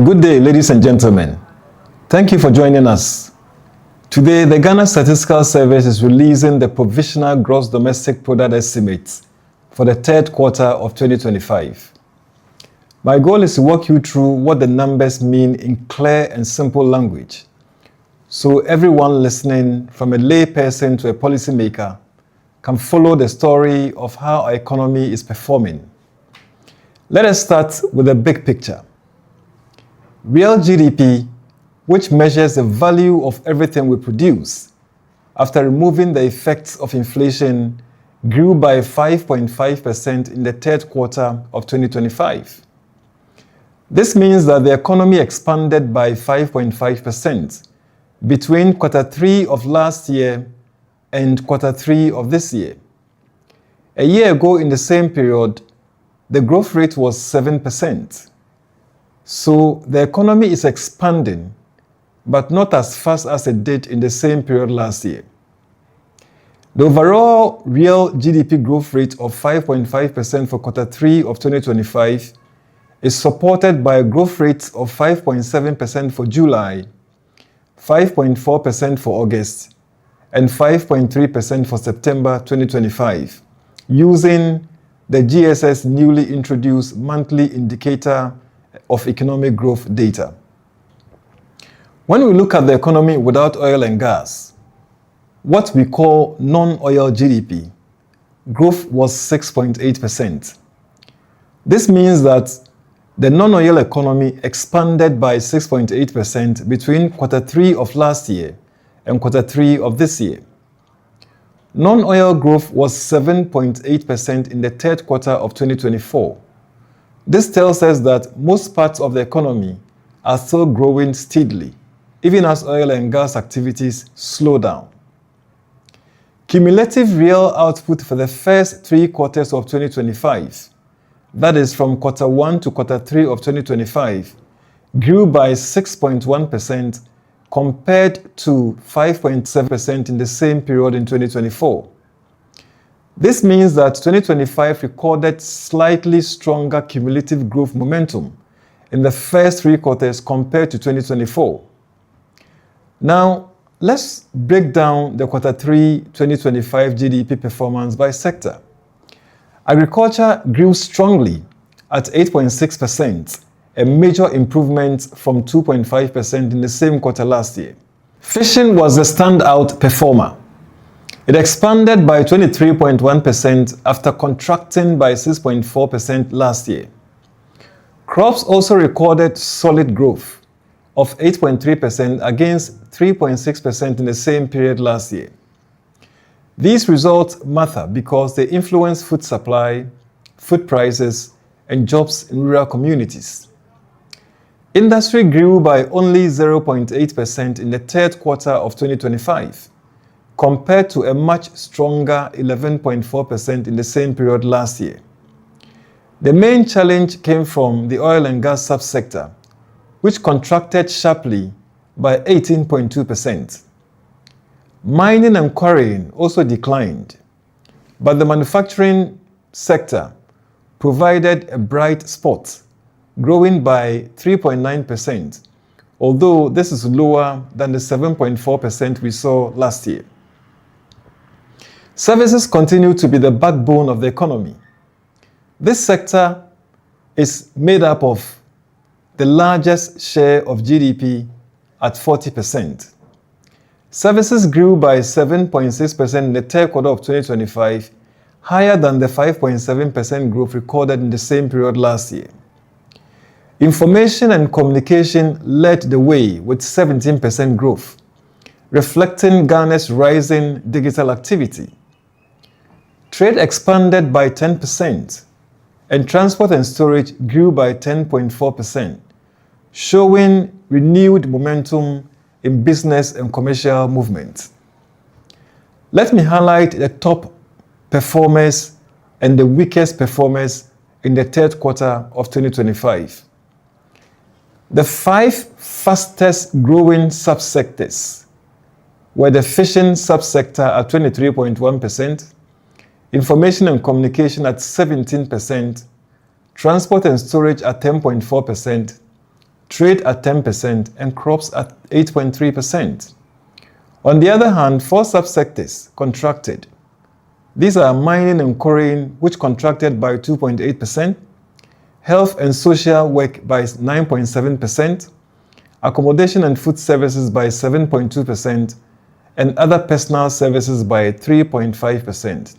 Good day, ladies and gentlemen. Thank you for joining us. Today, the Ghana Statistical Service is releasing the Provisional Gross Domestic Product estimates for the third quarter of 2025. My goal is to walk you through what the numbers mean in clear and simple language, so everyone listening, from a lay person to a policymaker, can follow the story of how our economy is performing. Let us start with the big picture. Real GDP, which measures the value of everything we produce, after removing the effects of inflation, grew by 5.5% in the third quarter of 2025. This means that the economy expanded by 5.5% between quarter 3 of last year and quarter 3 of this year. A year ago in the same period, the growth rate was 7%. So the economy is expanding, but not as fast as it did in the same period last year. The overall real GDP growth rate of 5.5% for quarter 3 of 2025 is supported by a growth rate of 5.7% for July, 5.4% for August, and 5.3% for September 2025, using the GSS newly introduced monthly indicator of economic growth data. When we look at the economy without oil and gas, what we call non-oil GDP, growth was 6.8%. This means that the non-oil economy expanded by 6.8% between quarter 3 of last year and quarter 3 of this year. Non-oil growth was 7.8% in the third quarter of 2024. This tells us that most parts of the economy are still growing steadily, even as oil and gas activities slow down. Cumulative real output for the first 3 quarters of 2025, that is from quarter 1 to quarter 3 of 2025, grew by 6.1% compared to 5.7% in the same period in 2024. This means that 2025 recorded slightly stronger cumulative growth momentum in the first 3 quarters compared to 2024. Now, let's break down the quarter 3 2025 GDP performance by sector. Agriculture grew strongly at 8.6%, a major improvement from 2.5% in the same quarter last year. Fishing was the standout performer. It expanded by 23.1% after contracting by 6.4% last year. Crops also recorded solid growth of 8.3% against 3.6% in the same period last year. These results matter because they influence food supply, food prices, and jobs in rural communities. Industry grew by only 0.8% in the third quarter of 2025, compared to a much stronger 11.4% in the same period last year. The main challenge came from the oil and gas subsector, which contracted sharply by 18.2%. Mining and quarrying also declined, but the manufacturing sector provided a bright spot, growing by 3.9%, although this is lower than the 7.4% we saw last year. Services continue to be the backbone of the economy. This sector is made up of the largest share of GDP at 40%. Services grew by 7.6% in the third quarter of 2025, higher than the 5.7% growth recorded in the same period last year. Information and communication led the way with 17% growth, reflecting Ghana's rising digital activity. Trade expanded by 10%, and transport and storage grew by 10.4%, showing renewed momentum in business and commercial movement. Let me highlight the top performers and the weakest performers in the third quarter of 2025. The 5 fastest growing subsectors were the fishing subsector at 23.1%, information and communication at 17%, transport and storage at 10.4%, trade at 10%, and crops at 8.3%. On the other hand, 4 subsectors contracted. These are mining and quarrying, which contracted by 2.8%, health and social work by 9.7%, accommodation and food services by 7.2%, and other personal services by 3.5%.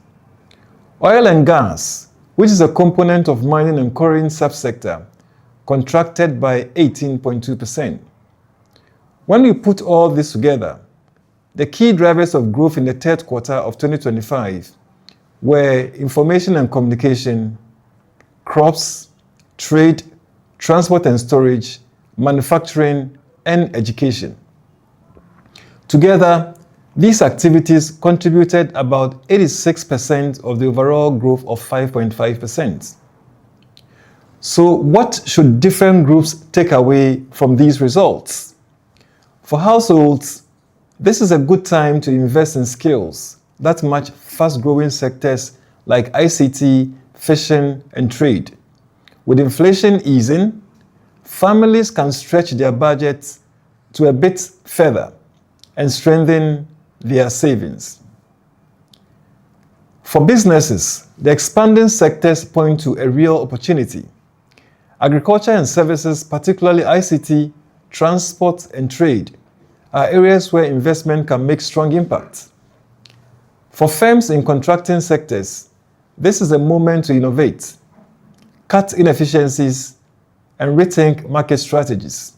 Oil and gas, which is a component of mining and quarrying subsector, contracted by 18.2%. When we put all this together, the key drivers of growth in the third quarter of 2025 were information and communication, crops, trade, transport and storage, manufacturing, and education. Together, these activities contributed about 86% of the overall growth of 5.5%. So what should different groups take away from these results? For households, this is a good time to invest in skills that match fast-growing sectors like ICT, fishing, and trade. With inflation easing, families can stretch their budgets to a bit further and strengthen their savings. For businesses, the expanding sectors point to a real opportunity. Agriculture and services, particularly ICT, transport, and trade, are areas where investment can make strong impact. For firms in contracting sectors, this is a moment to innovate, cut inefficiencies, and rethink market strategies.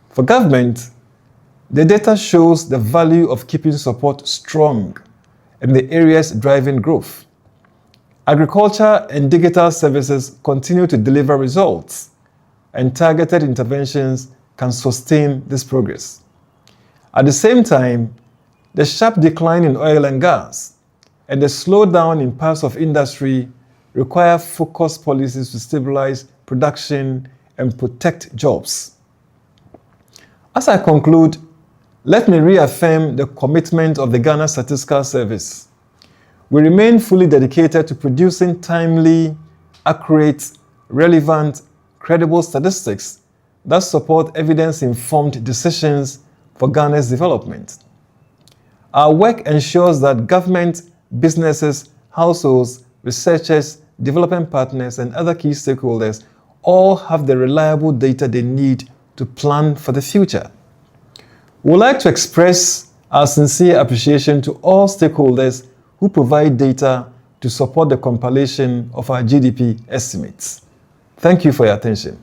For government, the data shows the value of keeping support strong in the areas driving growth. Agriculture and digital services continue to deliver results, and targeted interventions can sustain this progress. At the same time, the sharp decline in oil and gas and the slowdown in parts of industry require focused policies to stabilize production and protect jobs. As I conclude, let me reaffirm the commitment of the Ghana Statistical Service. We remain fully dedicated to producing timely, accurate, relevant, credible statistics that support evidence-informed decisions for Ghana's development. Our work ensures that government, businesses, households, researchers, development partners, and other key stakeholders all have the reliable data they need to plan for the future. We would like to express our sincere appreciation to all stakeholders who provide data to support the compilation of our GDP estimates. Thank you for your attention.